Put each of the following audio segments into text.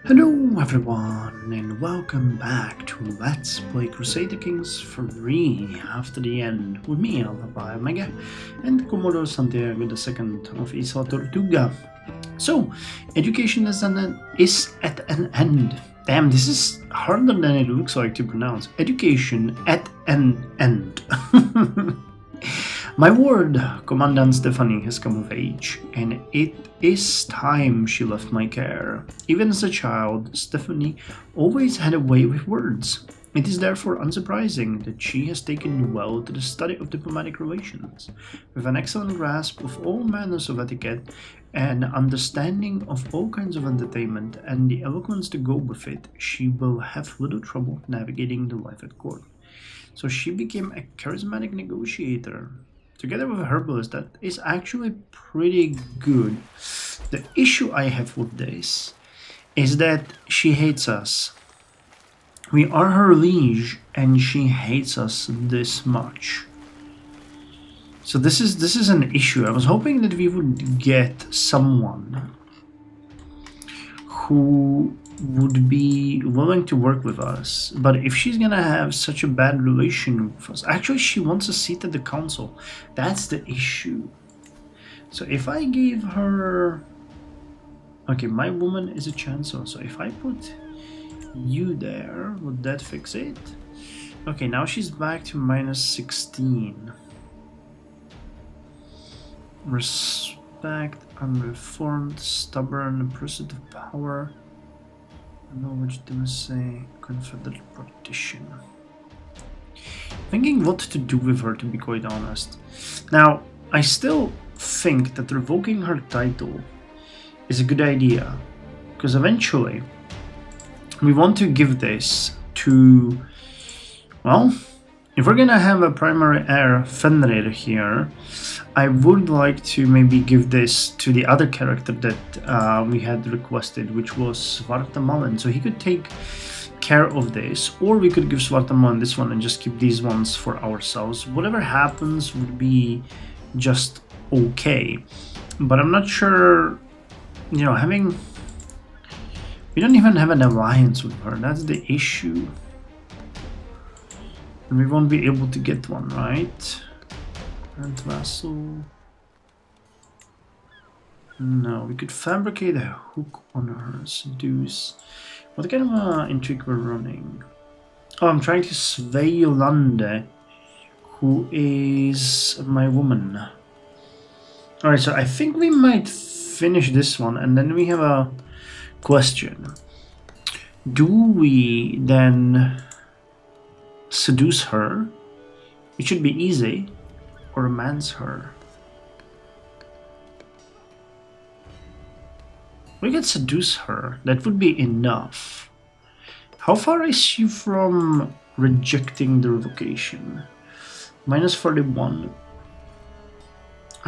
Hello everyone and welcome back to Let's Play Crusader Kings 3 After the End with me, Alpha Omega, and Commodore Santiago II of Isla Tortuga. So, education is at an end. Damn, this is harder than it looks like to pronounce. Education at an end. My ward, Commandant Stephanie, has come of age, and it is time she left my care. Even as a child, Stephanie always had a way with words. It is therefore unsurprising that she has taken well to the study of diplomatic relations. With an excellent grasp of all manners of etiquette, an understanding of all kinds of entertainment, and the eloquence to go with it, she will have little trouble navigating the life at court. So she became a charismatic negotiator. Together with a herbalist, that is actually pretty good. The issue I have with this is that she hates us. We are her liege, and she hates us this much. So this is an issue. I was hoping that we would get someone who would be willing to work with us, but if she's gonna have such a bad relation with us, actually she wants a seat at the council. That's the issue. So if I gave her, okay, my woman is a chancellor, so if I put you there, would that fix it? Okay, now she's back to -16. Respect, unreformed, stubborn, pursuit of power. Knowledge, say, Confederate partition. Thinking what to do with her, to be quite honest. Now, I still think that revoking her title is a good idea, because eventually we want to give this to, well, if we're gonna have a primary heir Fenrir here, I would like to maybe give this to the other character that we had requested, which was Svartamallen, so he could take care of this, or we could give Svartamallen this one and just keep these ones for ourselves. Whatever happens would be just okay, but I'm not sure, you know, we don't even have an alliance with her, that's the issue. And we won't be able to get one, right? And vassal. No, we could fabricate a hook on her, seduce. What kind of intrigue we're running? Oh, I'm trying to sway Yolande, who is my woman. Alright, so I think we might finish this one, and then we have a question. Do we then seduce her? It should be easy. Or romance her. We could seduce her. That would be enough. How far is she from rejecting the revocation? -41.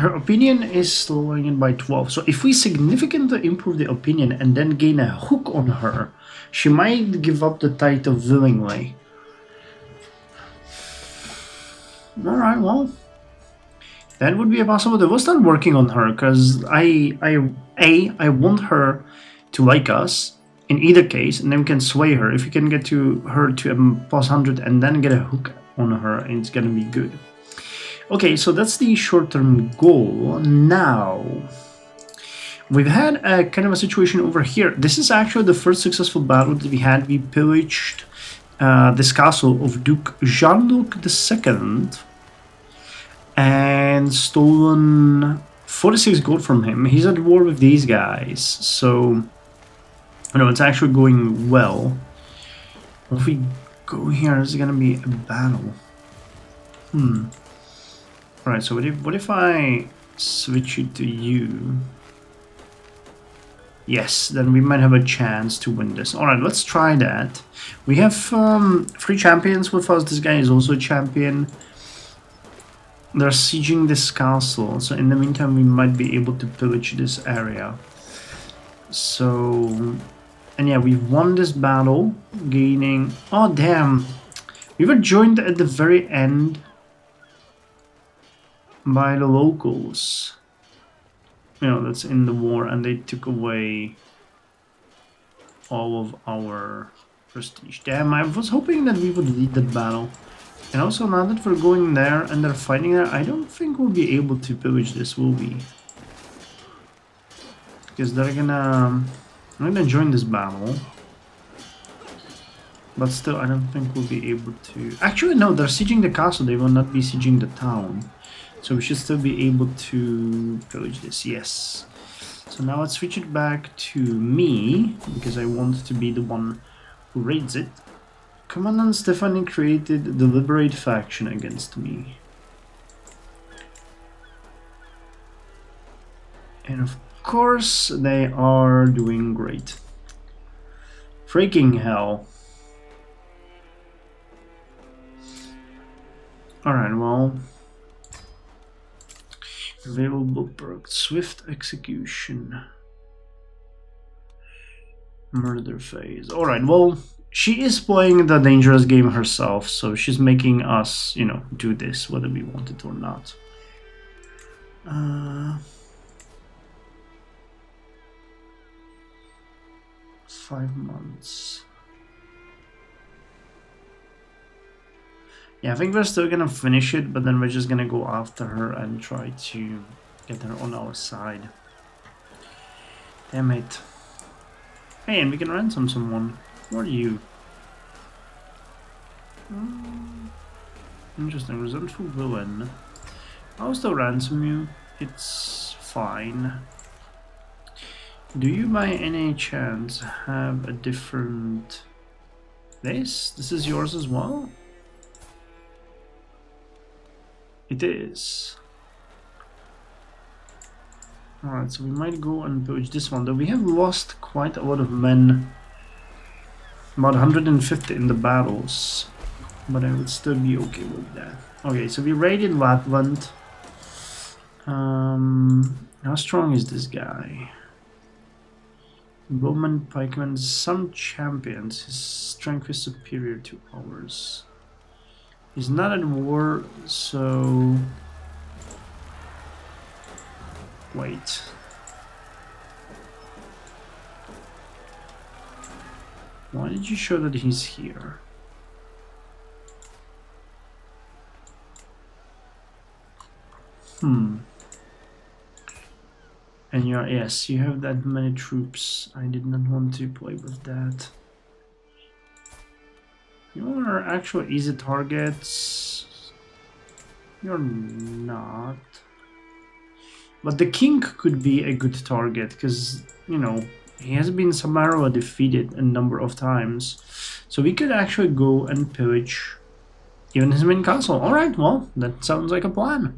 Her opinion is slowing it by 12. So if we significantly improve the opinion and then gain a hook on her, she might give up the title willingly. Alright, well, that would be a possibility. We'll start working on her, because I want her to like us in either case, and then we can sway her. If we can get her to a +100 and then get a hook on her, it's gonna be good. Okay, so that's the short-term goal. Now, we've had a kind of a situation over here. This is actually the first successful battle that we had. We pillaged this castle of Duke Jean-Luc II and stolen 46 gold from him. He's at war with these guys, so you know it's actually going well. If we go here, it's gonna be a battle. Alright, so what if I switch it to you? Yes, then we might have a chance to win this. Alright, let's try that. We have 3 champions with us. This guy is also a champion. They're sieging this castle, so in the meantime we might be able to pillage this area. So, and yeah, we've won this battle, gaining... Oh damn! We were joined at the very end by the locals. You know, that's in the war, and they took away all of our prestige. Damn, I was hoping that we would lead that battle. And also, now that we're going there and they're fighting there, I don't think we'll be able to pillage this, will we? Because they're gonna... I'm gonna join this battle. But still, I don't think we'll be able to... Actually, no, they're sieging the castle. They will not be sieging the town. So we should still be able to pillage this, yes. So now let's switch it back to me, because I want to be the one who raids it. Commandant Stephanie created the Liberate faction against me. And of course, they are doing great. Freaking hell. Alright, well... Available perk, Swift Execution. Murder phase. Alright, well... She is playing the dangerous game herself, so she's making us, you know, do this, whether we want it or not. 5 months. Yeah, I think we're still gonna finish it, but then we're just gonna go after her and try to get her on our side. Damn it. Hey, and we can ransom someone. Who are you? Interesting, resentful villain. I'll still ransom you. It's fine. Do you by any chance have a different... This is yours as well? It is. Alright, so we might go and pillage this one, though we have lost quite a lot of men. About 150 in the battles. But I would still be okay with that. Okay, so we raided Lapland. How strong is this guy? Bowman, pikeman, some champions. His strength is superior to ours. He's not at war, so... Wait. Why did you show that he's here? And you're, yes, you have that many troops. I did not want to play with that. You are actual easy targets. You're not. But the king could be a good target, because, you know, he has been summarily defeated a number of times. So we could actually go and pillage even his main castle. Alright, well, that sounds like a plan.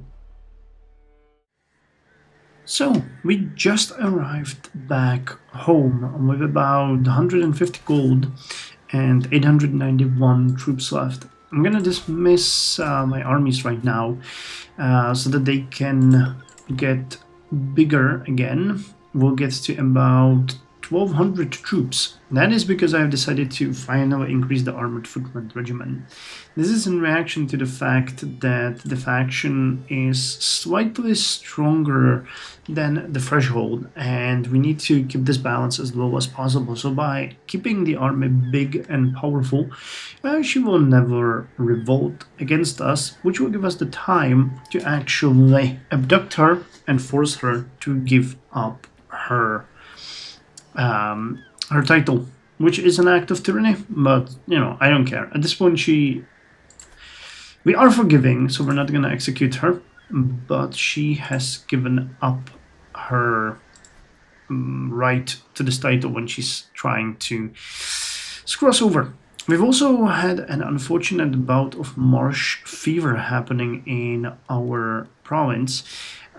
So, we just arrived back home with about 150 gold and 891 troops left. I'm gonna dismiss my armies right now so that they can get bigger again. We'll get to about 1200 troops. That is because I have decided to finally increase the armored footman regiment. This is in reaction to the fact that the faction is slightly stronger than the threshold, and we need to keep this balance as low as possible. So by keeping the army big and powerful, she will never revolt against us, which will give us the time to actually abduct her and force her to give up her title, which is an act of tyranny, but, you know, I don't care. At this point, we are forgiving, so we're not gonna execute her, but she has given up her right to this title when she's trying to screw us over. We've also had an unfortunate bout of marsh fever happening in our province.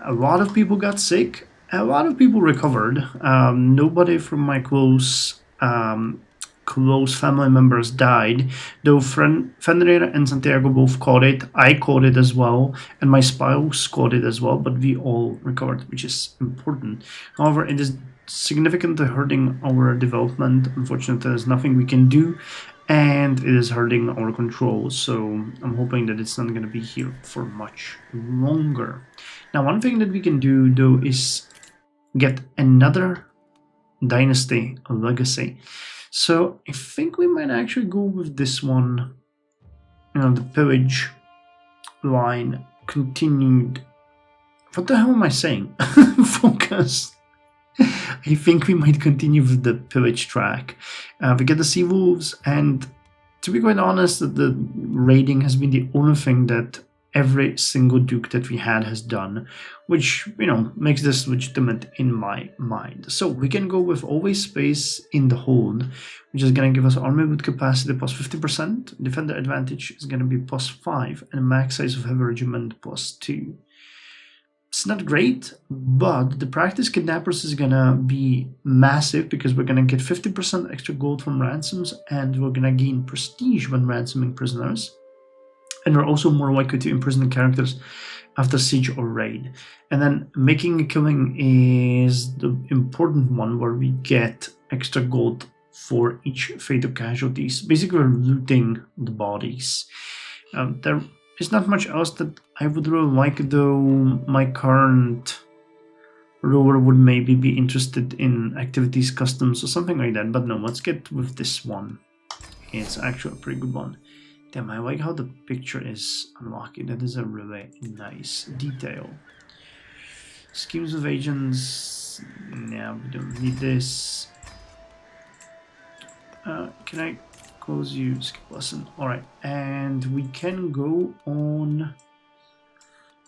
A lot of people got sick. A lot of people recovered. Nobody from my close family members died, though Fenrir and Santiago both caught it. I caught it as well, and my spouse caught it as well, but we all recovered, which is important. However, it is significantly hurting our development. Unfortunately, there's nothing we can do, and it is hurting our control, so I'm hoping that it's not going to be here for much longer. Now, one thing that we can do, though, is get another dynasty legacy. So I think we might actually go with this one. You know, the pillage line continued. What the hell am I saying? Focus. I think we might continue with the pillage track. We get the sea wolves, and to be quite honest, the raiding has been the only thing that every single duke that we had has done, which, you know, makes this legitimate in my mind. So we can go with always space in the hold, which is going to give us army with capacity plus 50%, defender advantage is going to be plus 5, and max size of heavy regiment plus 2. It's not great, but the practice kidnappers is gonna be massive because we're gonna get 50% extra gold from ransoms, and we're gonna gain prestige when ransoming prisoners. And we're also more likely to imprison characters after siege or raid. And then making a killing is the important one, where we get extra gold for each fatal casualties. Basically, we're looting the bodies. There is not much else that I would really like, though my current rower would maybe be interested in activities customs or something like that. But no, let's get with this one. It's actually a pretty good one. Damn, I like how the picture is unlocking. That is a really nice detail. Schemes of agents. Yeah, we don't need this. Can I close you? Skip lesson. Alright, and we can go on.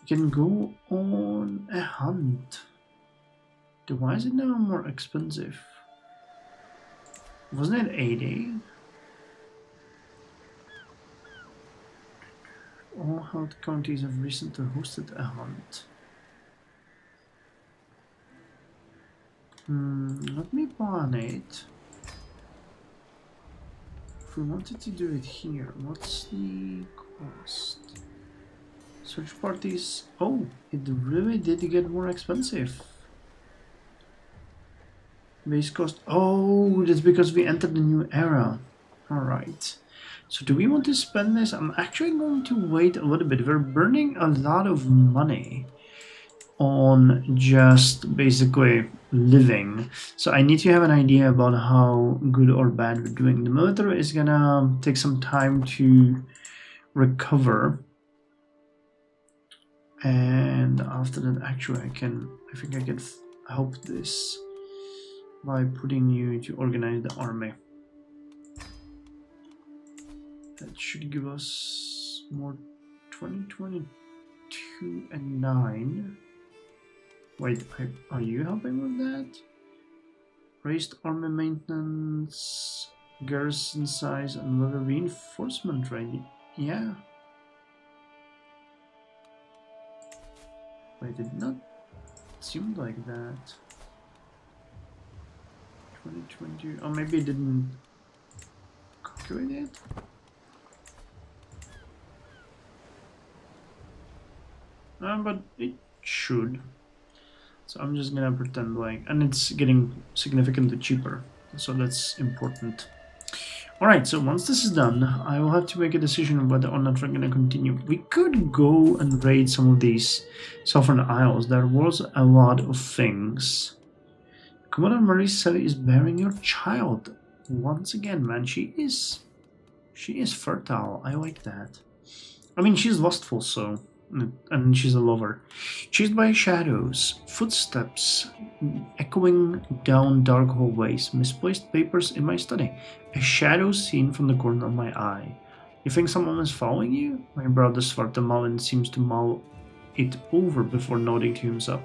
We can go on a hunt. Why is it now more expensive? Wasn't it 80? All held counties have recently hosted a hunt. Let me plan it. If we wanted to do it here, what's the cost? Search parties. Oh, it really did get more expensive. Base cost. Oh, that's because we entered the new era. Alright. So do we want to spend this? I'm actually going to wait a little bit. We're burning a lot of money on just basically living. So I need to have an idea about how good or bad we're doing. The military is gonna take some time to recover. And after that, actually, I think I can help this by putting you to organize the army. That should give us more 2022 and 9. Wait, are you helping with that? Raised army maintenance, garrison size, and level reinforcement ready. Yeah. Wait, it did not seem like that. 2020. Oh, maybe it didn't calculate it. But it should. So I'm just gonna pretend like, and it's getting significantly cheaper, so that's important. Alright, so once this is done, I will have to make a decision of whether or not we're gonna continue. We could go and raid some of these Sovereign Isles. There was a lot of things. Commodore Marie Sally is bearing your child. Once again, man, she is fertile. I like that. I mean, she's lustful, so... and she's a lover. Chased by shadows, footsteps echoing down dark hallways, misplaced papers in my study, a shadow seen from the corner of my eye. You think someone is following you? My brother Svartamalin seems to mull it over before nodding to himself.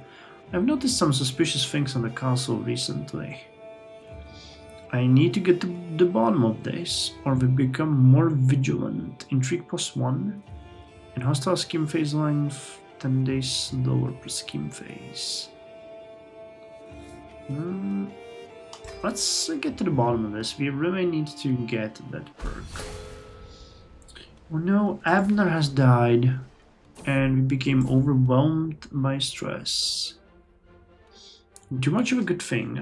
I've noticed some suspicious things on the castle recently. I need to get to the bottom of this, or we become more vigilant. Intrigue +1. In hostile scheme phase line, 10 days lower per scheme phase. Let's get to the bottom of this. We really need to get that perk. Oh no, Abner has died, and we became overwhelmed by stress. Too much of a good thing.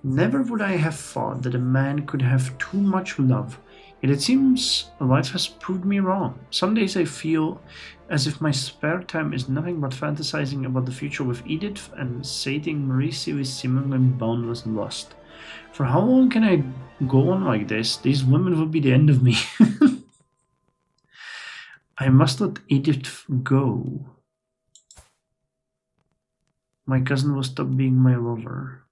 Never would I have thought that a man could have too much love. Yet it seems life has proved me wrong. Some days I feel as if my spare time is nothing but fantasizing about the future with Edith and sating Maurice with seemingly boundless lust. For how long can I go on like this, these women will be the end of me. I must let Edith go. My cousin will stop being my lover.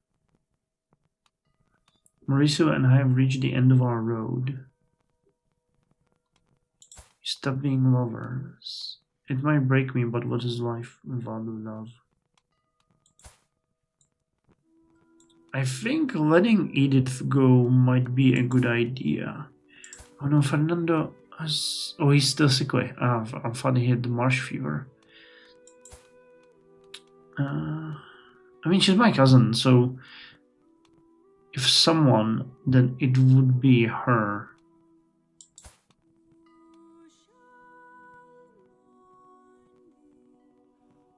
Mauricio and I have reached the end of our road. Stop being lovers. It might break me, but what is life without love? I think letting Edith go might be a good idea. Oh no, Fernando has... Oh, he's still sick. I thought he had the marsh fever. I mean, she's my cousin, so if someone, then it would be her.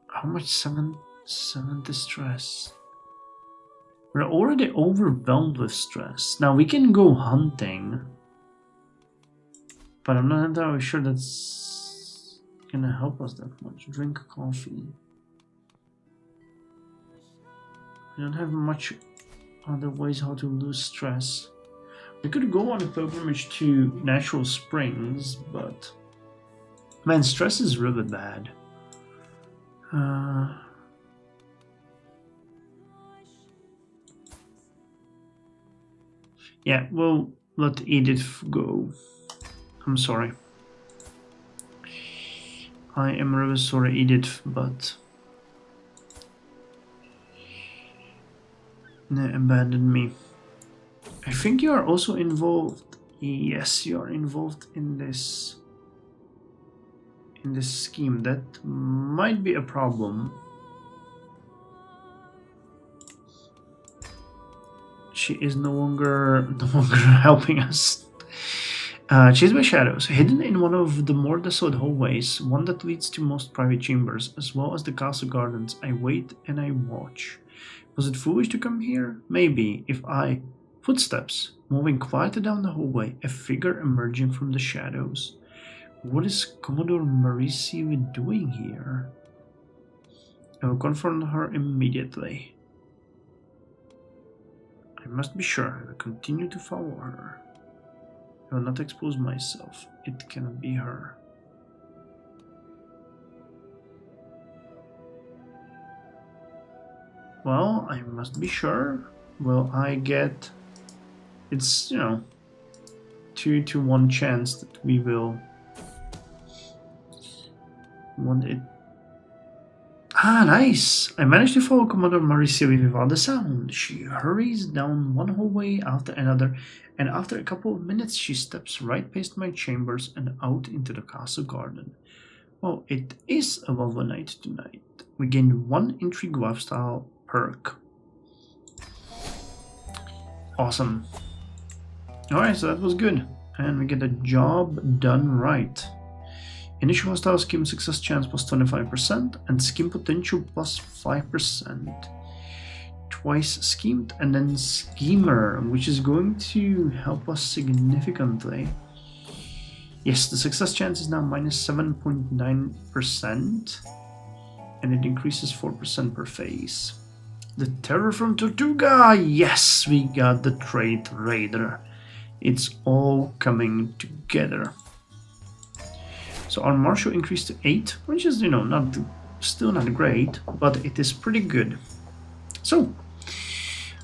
How much 7 stress? We're already overwhelmed with stress. Now we can go hunting, but I'm not entirely sure that's gonna help us that much. Drink coffee. We don't have much other ways how to lose stress. We could go on a pilgrimage to natural springs, but man, stress is really bad. Yeah, we'll let Edith go. I'm sorry. I am really sorry, Edith, but they abandoned me. I think you are also involved. Yes, you are involved in this scheme. That might be a problem. She is no longer helping us. Chased by shadows, hidden in one of the more desolate hallways, one that leads to most private chambers, as well as the castle gardens. I wait and I watch. Was it foolish to come here? Maybe, if I... Footsteps, moving quietly down the hallway, a figure emerging from the shadows. What is Commodore Mauricio doing here? I will confront her immediately. I must be sure I will continue to follow her. I will not expose myself. It cannot be her. Well, I must be sure. Will I get... It's, 2 to 1 chance that we will want it. Ah, nice! I managed to follow Commodore Mauricio without a sound. She hurries down one hallway after another, and after a couple of minutes she steps right past my chambers and out into the castle garden. Well, it is a lovely night tonight. We gain 1 intrigue lifestyle perk. Awesome. Alright, so that was good. And we get a job done right. Initial hostile scheme success chance plus 25% and scheme potential plus 5%. Twice schemed and then schemer, which is going to help us significantly. Yes, the success chance is now minus 7.9% and it increases 4% per phase. The terror from Tortuga! Yes, we got the trait Raider. It's all coming together. So our martial increased to 8, which is, still not great, but it is pretty good. So,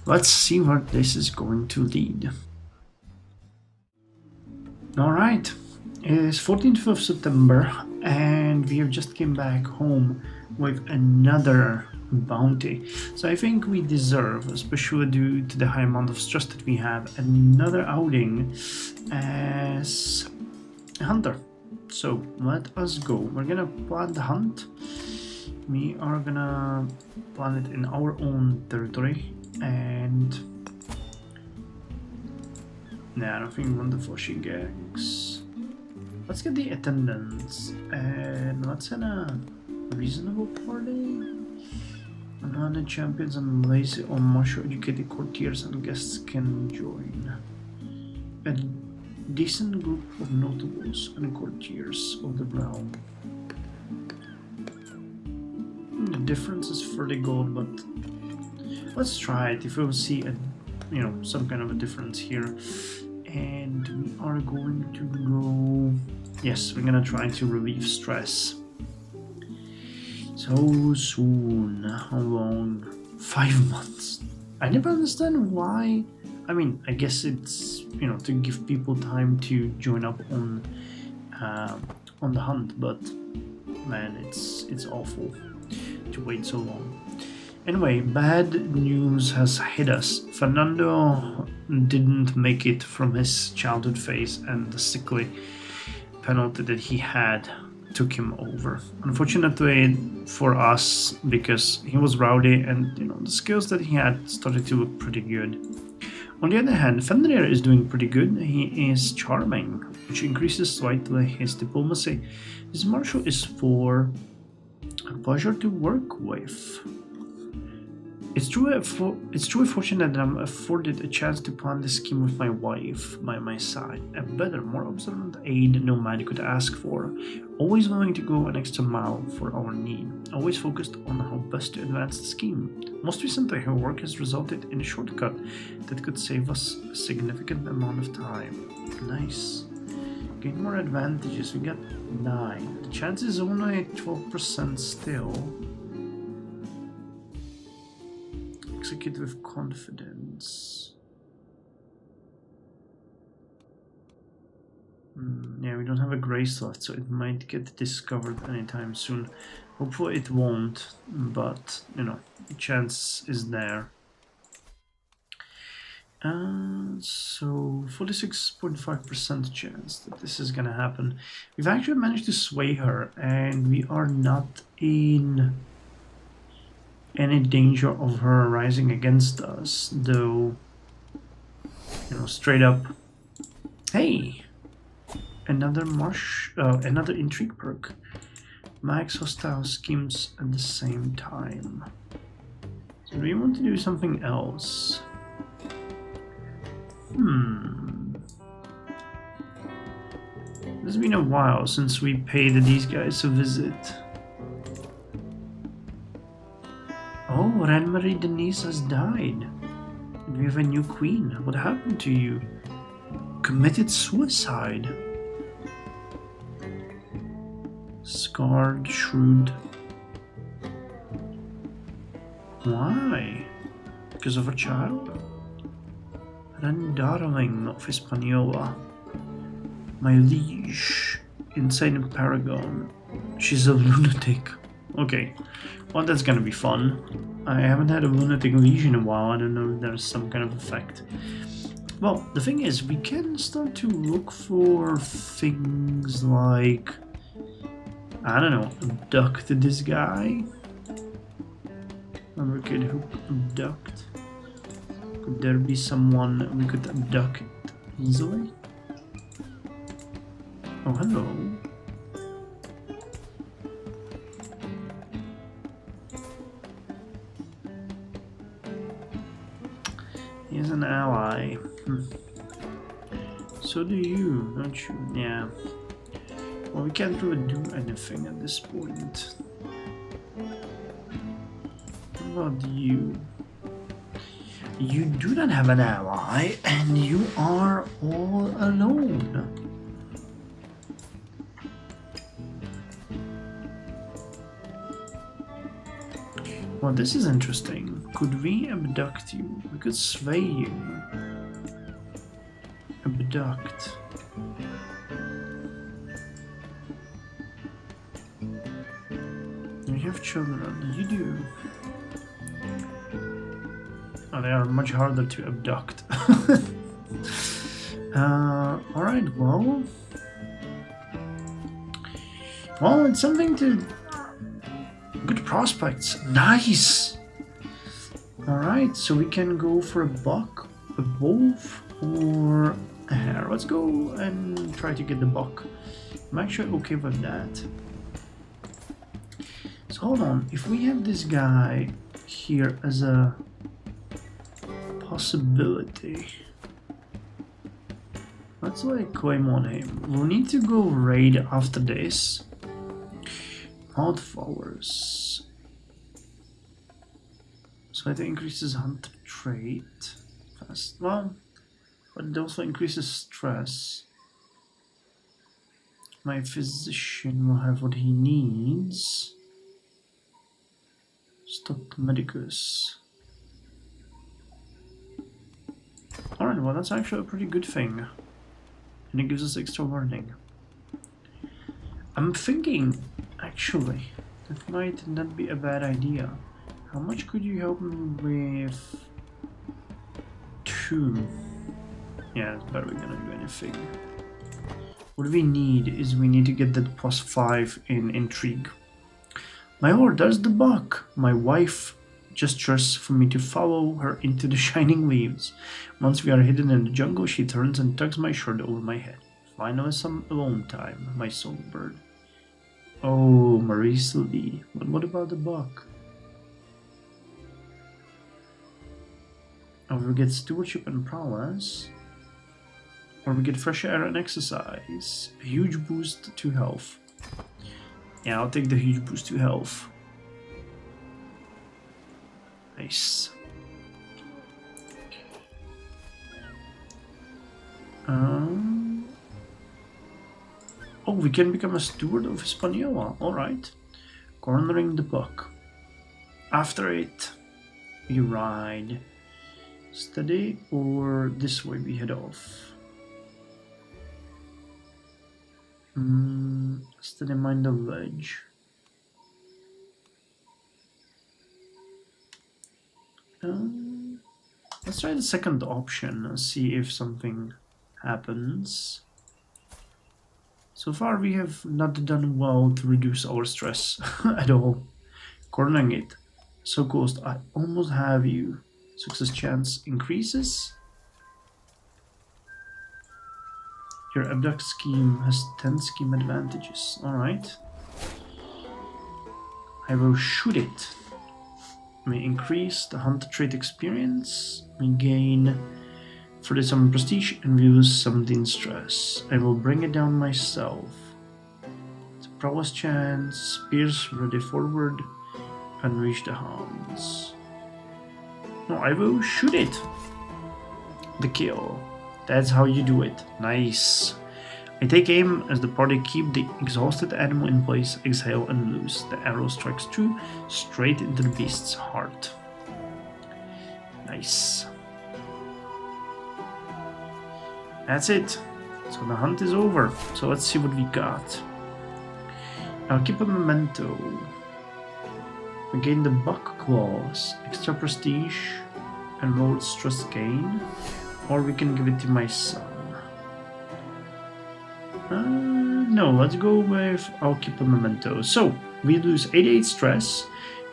let's see where this is going to lead. Alright, it is 14th of September, and we have just came back home with another bounty. So I think we deserve, especially due to the high amount of stress that we have, another outing as a hunter. So let us go. We're gonna plan the hunt. We are gonna plan it in our own territory, and nah, I don't think we want the flashy gags. Let's get the attendance and let's have a reasonable party. 100 champions and lazy or martial educated courtiers and guests can join. A decent group of notables and courtiers of the realm. The difference is 30 gold, but let's try it. If we will see a you know, some kind of a difference here. And we are going to go, yes, we're gonna try to relieve stress. So soon. How long? 5 months. I never understand why. I mean, I guess it's, you know, to give people time to join up on the hunt, but man, it's awful to wait so long. Anyway, bad news has hit us. Fernando didn't make it from his childhood phase, and the sickly penalty that he had took him over. Unfortunately for us, because he was rowdy and, you know, the skills that he had started to look pretty good. On the other hand, Fenrir is doing pretty good. He is charming, which increases slightly his diplomacy. His martial is for a pleasure to work with. It's truly fortunate that I'm afforded a chance to plan this scheme with my wife by my side. A better, more observant aide no man could ask for. Always willing to go an extra mile for our need. Always focused on how best to advance the scheme. Most recently, her work has resulted in a shortcut that could save us a significant amount of time. Nice. Gain more advantages. We got 9. The chance is only 12% still. Execute with confidence. Yeah, we don't have a grace left, so it might get discovered anytime soon. Hopefully it won't, but, you know, the chance is there. So 46.5% chance that this is gonna happen. We've actually managed to sway her, and we are not in any danger of her rising against us, though, you know, straight up. Hey, another another intrigue perk. Max hostile schemes at the same time. So do we want to do something else? It's been a while since we paid these guys a visit. Oh, Renmarie Denise has died. We have a new queen. What happened to you? Committed suicide. Scarred, shrewd. Why? Because of a child? Ren darling of Hispaniola. My liege. Insane in Paragon. She's a lunatic. Okay. Well, that's gonna be fun. I haven't had a lunatic liege in a while. I don't know if there's some kind of effect. Well, the thing is, we can start to look for things like, I don't know, abduct this guy. Or we could abduct. Could there be someone we could abduct easily? Oh, hello. He's an ally. So do you, don't you? Yeah. Well, we can't really do anything at this point. What about you? You do not have an ally, and you are all alone. Well, this is interesting. Could we abduct you? We could sway you. Abduct. You have children. You do. Oh, they are much harder to abduct. Alright, well... Well, it's something to... Good prospects. Nice! Alright, so we can go for a buck, a wolf, or a hare. Let's go and try to get the buck. I'm actually okay with that. So hold on, if we have this guy here as a possibility, let's like claim on him. We'll need to go raid after this. Wildflowers. So it increases hunter trait. fast. Well, but it also increases stress. My physician will have what he needs. Stock medicus. Alright, well that's actually a pretty good thing. And it gives us extra warning. I'm thinking, actually, that might not be a bad idea. How much could you help me with 2? Yeah, it's better we're gonna do anything. What we need is we need to get that +5 in intrigue. My lord, there's the buck. My wife gestures for me to follow her into the shining leaves. Once we are hidden in the jungle, she turns and tugs my shirt over my head. Finally some alone time, my songbird. Oh, Maurice Lee. But what about the buck? Oh, we get stewardship and prowess. Or we get fresh air and exercise. A huge boost to health. Yeah, I'll take the huge boost to health. Nice. Oh, we can become a steward of Hispaniola. Alright. Cornering the buck. After it, we ride. Steady, or this way we head off? Steady, mind the ledge. Let's try the second option and see if something happens. So far we have not done well to reduce our stress at all. Cornering it. So close, I almost have you. Success chance increases. Your abduct scheme has 10 scheme advantages. Alright. I will shoot it. We increase the hunter trait experience. We gain 37 prestige and we lose 17 stress. I will bring it down myself. It's a prowess chance, spears ready forward, unleash the hounds. No, I will shoot it. The kill. That's how you do it. Nice. I take aim as the party keep the exhausted animal in place, exhale and loose. The arrow strikes true, straight into the beast's heart. Nice. That's it. So the hunt is over. So let's see what we got. I'll keep a memento. We gain the buck claws, extra prestige, and lowered stress gain. Or we can give it to my son. No, let's go with I'll keep a memento. So we lose 88 stress.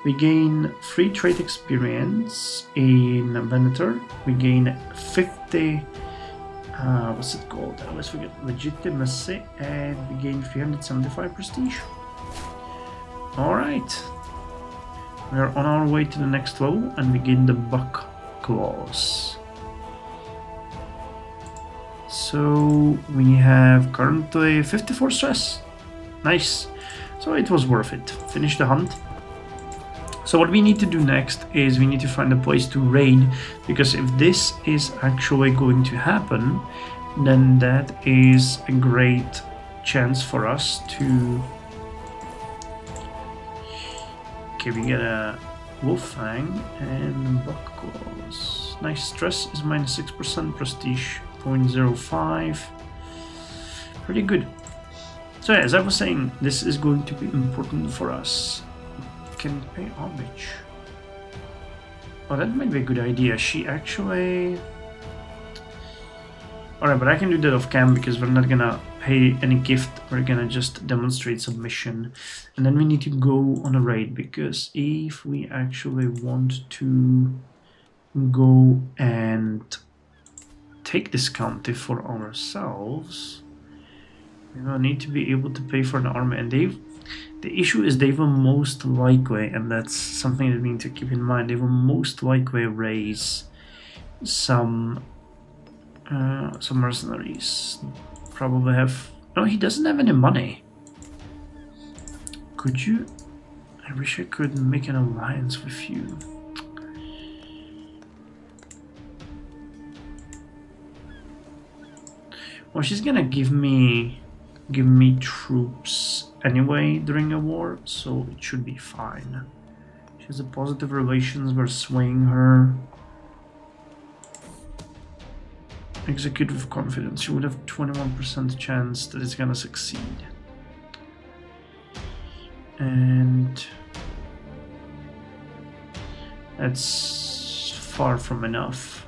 We gain 3 trait experience in Venator. We gain 50. What's it called? I always forget. Legitimacy, and we gain 375 prestige. Alright. We are on our way to the next level and we gain the buck claws. So we have currently 54 stress. Nice. So it was worth it. Finish the hunt. So what we need to do next is we need to find a place to raid, because if this is actually going to happen, then that is a great chance for us to... Okay, we get a wolf fang and buck claws. Nice. Stress is minus 6%, prestige 0.05. Pretty good. So yeah, as I was saying, this is going to be important for us. Can pay homage. Oh, that might be a good idea. She actually... Alright, but I can do that off cam because we're not gonna pay any gift. We're gonna just demonstrate submission. And then we need to go on a raid, because if we actually want to go and take this county for ourselves, we will need to be able to pay for an army. And the issue is they will most likely, and that's something that we need to keep in mind, they will most likely raise some mercenaries. Probably have... No, he doesn't have any money. Could you... I wish I could make an alliance with you. Well, she's gonna give me troops anyway during a war, so it should be fine. She has a positive relations, we're swaying her. Execute with confidence. She would have 21% chance that it's gonna succeed. And that's far from enough.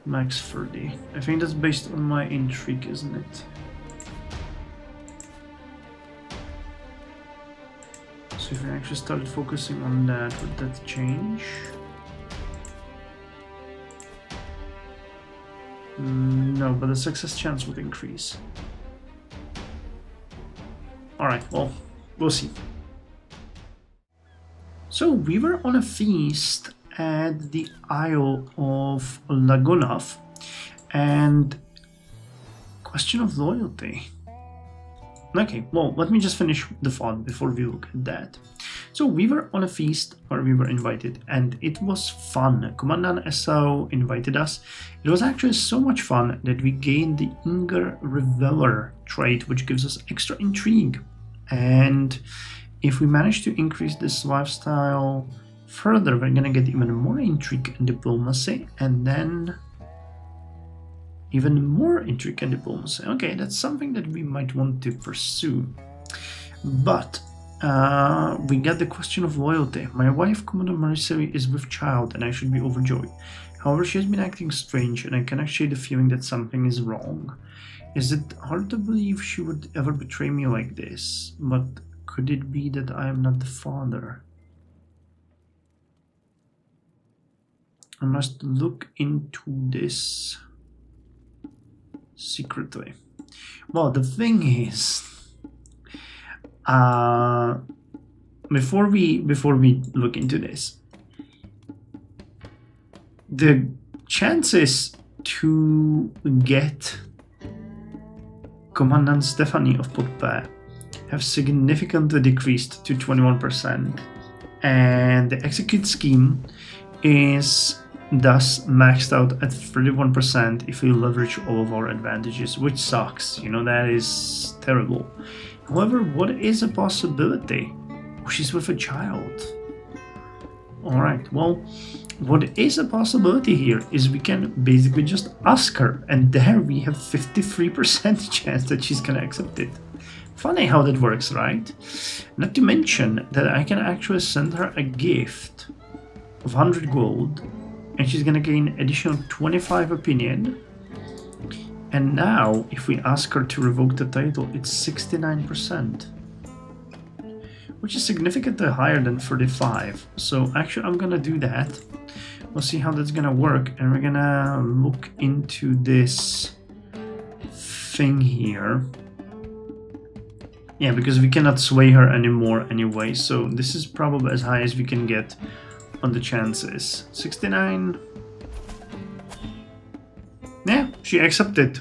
Max 30. I think that's based on my intrigue, isn't it? So if I actually started focusing on that, would that change? No, but the success chance would increase. Alright, well, we'll see. So we were on a feast at the Isle of Lagunov, and question of loyalty. Okay, well, let me just finish the thought before we look at that. So we were on a feast where we were invited, and it was fun. Commandant Esau invited us. It was actually so much fun that we gained the Inger Reveler trait, which gives us extra intrigue. And if we manage to increase this lifestyle further, we're gonna get even more intrigue and diplomacy, and then even more intrigue and diplomacy. Okay, that's something that we might want to pursue. But we got the question of loyalty. My wife, Commodore Marisari, is with child, and I should be overjoyed. However, she has been acting strange, and I cannot shake the feeling that something is wrong. Is it hard to believe she would ever betray me like this? But could it be that I am not the father? I must look into this secretly. Well, the thing is, before we look into this, the chances to get Commandant Stephanie of Potpé have significantly decreased to 21%, and the execute scheme is thus maxed out at 31% if we leverage all of our advantages, which sucks, you know, that is terrible. However, what is a possibility? She's with a child. Alright, well, what is a possibility here is we can basically just ask her, and there we have 53% chance that she's gonna accept it. Funny how that works, right? Not to mention that I can actually send her a gift of 100 gold, and she's gonna gain additional 25 opinion. And now, if we ask her to revoke the title, it's 69%, which is significantly higher than 35. So actually, I'm gonna do that. We'll see how that's gonna work, and we're gonna look into this thing here. Yeah, because we cannot sway her anymore anyway, so this is probably as high as we can get on the chances. 69. Yeah, she accepted.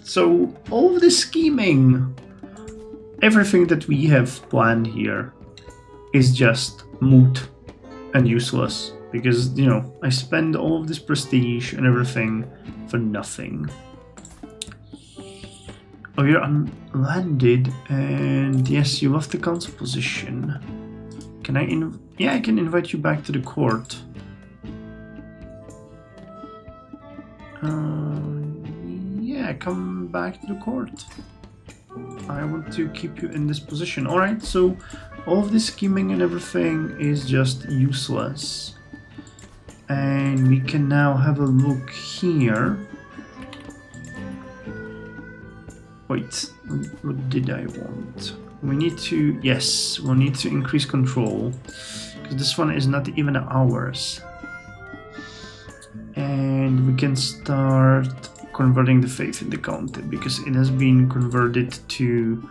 So all of this scheming, everything that we have planned here is just moot and useless, because, you know, I spend all of this prestige and everything for nothing. Oh, you're unlanded, and yes, you left the council position. Can I yeah, I can invite you back to the court. Yeah, come back to the court. I want to keep you in this position. Alright, so all of this scheming and everything is just useless. And we can now have a look here. Wait, what did I want? We need to, yes, we'll need to increase control, because this one is not even ours. And we can start converting the faith in the county, because it has been converted to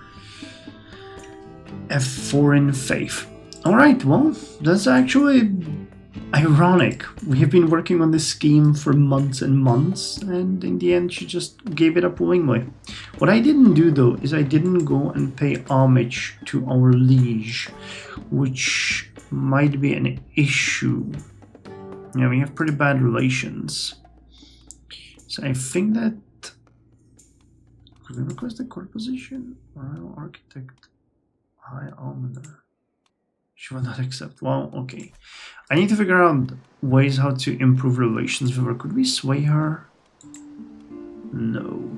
a foreign faith. Alright, well, that's actually ironic. We have been working on this scheme for months and months, and in the end she just gave it up willingly. What I didn't do though is I didn't go and pay homage to our liege, which might be an issue. Yeah, we have pretty bad relations. So I think that could we request a court position? Royal architect, high almoner. She will not accept. Well, okay. I need to figure out ways how to improve relations with her. Could we sway her? No.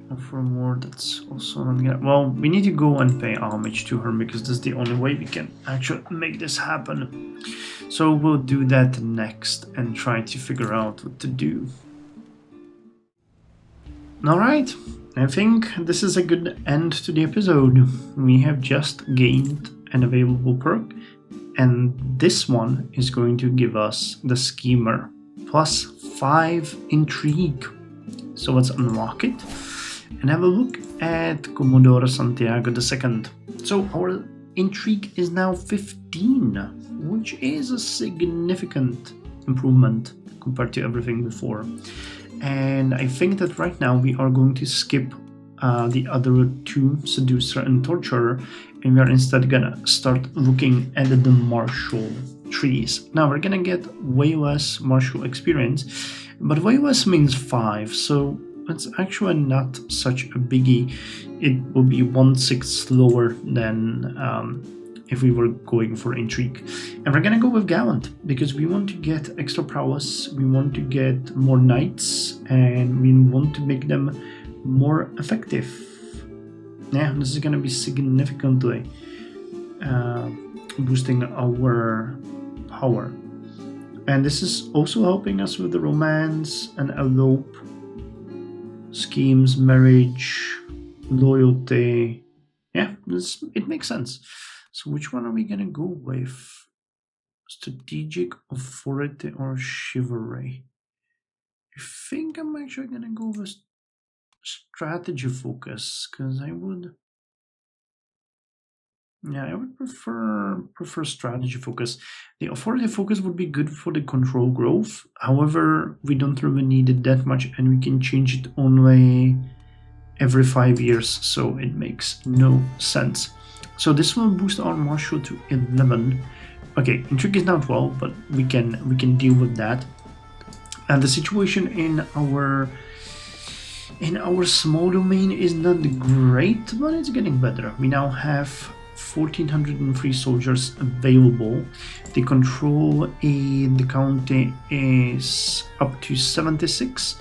Offer more, that's also not gonna... Well, we need to go and pay homage to her because that's the only way we can actually make this happen. So we'll do that next and try to figure out what to do. Alright, I think this is a good end to the episode. We have just gained an available perk, and this one is going to give us the Schemer plus 5 intrigue. So let's unlock it and have a look at Commodore Santiago II. So our intrigue is now 15, which is a significant improvement compared to everything before. And I think that right now we are going to skip the other two, Seducer and Torturer, and we are instead gonna start looking at the martial trees. Now we're gonna get way less martial experience, but way less means 5, so it's actually not such a biggie. It will be 1/6 slower than if we were going for intrigue. And we're gonna go with Gallant because we want to get extra prowess, we want to get more knights, and we want to make them more effective. Yeah, this is gonna be significantly boosting our power. And this is also helping us with the romance and elope schemes, marriage, loyalty. Yeah, it makes sense. So which one are we gonna go with? Strategic, authority, or chivalry? I think I'm actually gonna go with strategy focus, because I would prefer strategy focus. The authority focus would be good for the control growth. However, we don't really need it that much, and we can change it only every 5 years, so it makes no sense. So this will boost our martial to 11. Okay, intrigue is now 12, but we can deal with that. And the situation in our small domain is not great, but it's getting better. We now have 1,403 soldiers available. The control in the county is up to 76.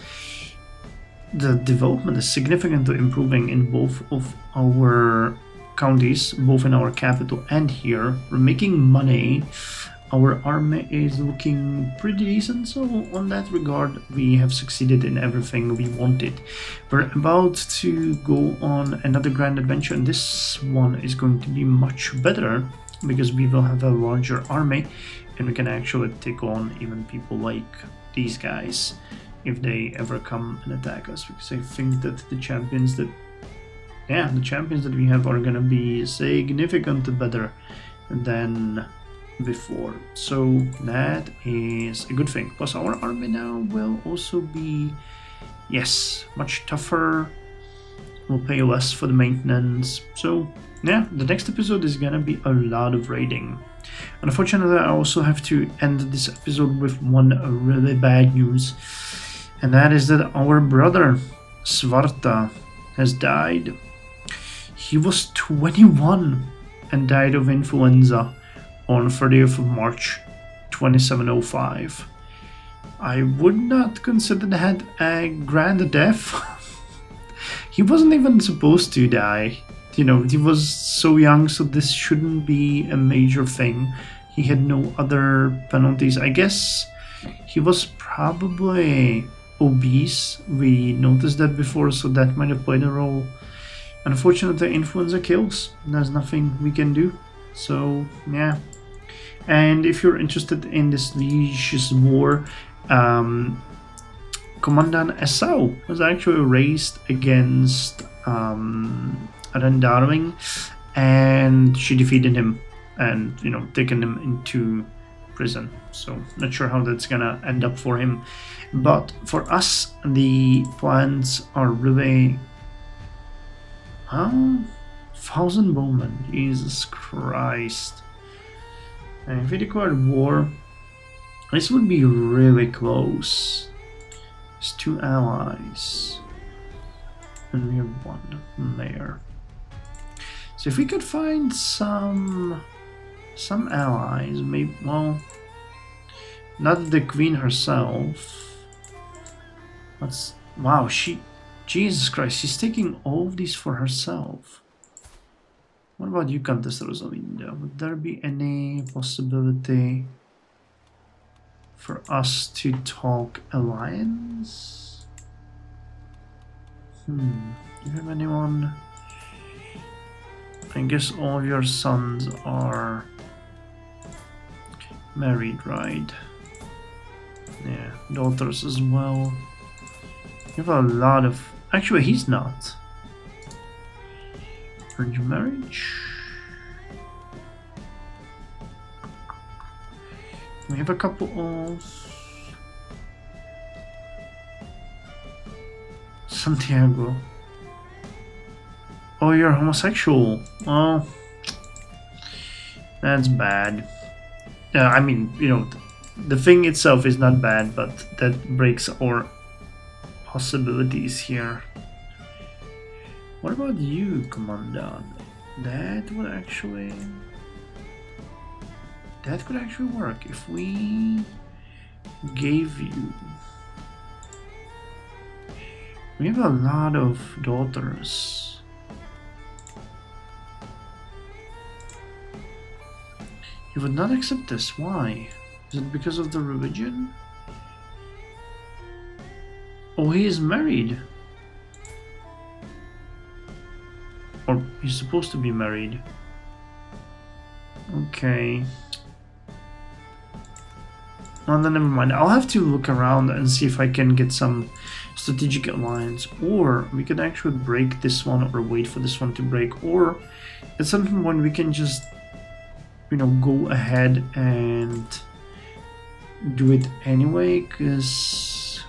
The development is significantly improving in both of our counties, both in our capital and here. We're making money. Our army is looking pretty decent, so on that regard we have succeeded in everything we wanted. We're about to go on another grand adventure, and this one is going to be much better because we will have a larger army and we can actually take on even people like these guys if they ever come and attack us, because I think that the champions that we have are gonna be significantly better than before, so that is a good thing. Plus our army now will also be, yes, much tougher. We'll pay less for the maintenance. So yeah, the next episode is gonna be a lot of raiding. Unfortunately, I also have to end this episode with one really bad news, and that is that our brother Svarta has died. He was 21 and died of influenza on 30th of March 2705. I would not consider that a grand death. He wasn't even supposed to die. You know, he was so young, so this shouldn't be a major thing. He had no other penalties. I guess he was probably obese. We noticed that before, so that might have played a role. Unfortunately, influenza kills. There's nothing we can do. So yeah. And if you're interested in this vicious war, Commandant Esau was actually raised against Rendaring, and she defeated him and, you know, taken him into prison. So not sure how that's gonna end up for him, but for us the plans are really 1,000 bowmen. Jesus Christ. And if we declared war, This would be really close. There's 2 allies. And we have 1 there. So if we could find some allies, maybe, well, not the queen herself. Wow, Jesus Christ, she's taking all of these for herself. What about you, Countess Rosalinda? Would there be any possibility for us to talk alliance? Do you have anyone? I guess all of your sons are married, right? Yeah, daughters as well. You have a lot of... Actually, he's not. Arranged marriage. We have a couple of... Santiago. Oh, you're homosexual. Oh, that's bad. I mean, you know, the thing itself is not bad, but that breaks our possibilities here. What about you, Commandant? That could actually work if we gave you... We have a lot of daughters. You would not accept this. Why? Is it because of the religion? Oh, he is married. Or he's supposed to be married. Okay. Well, then never mind. I'll have to look around and see if I can get some strategic alliance. Or we can actually break this one or wait for this one to break. Or at some point we can just, you know, go ahead and do it anyway, because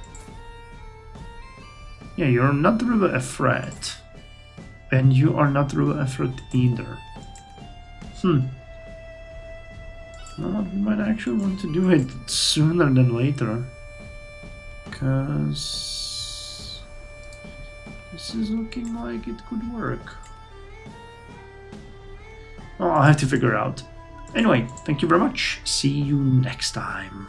yeah, you're not really a threat, and you are not really a threat either. Well, we might actually want to do it sooner than later, because this is looking like it could work. Well, I'll have to figure out. Anyway, thank you very much. See you next time.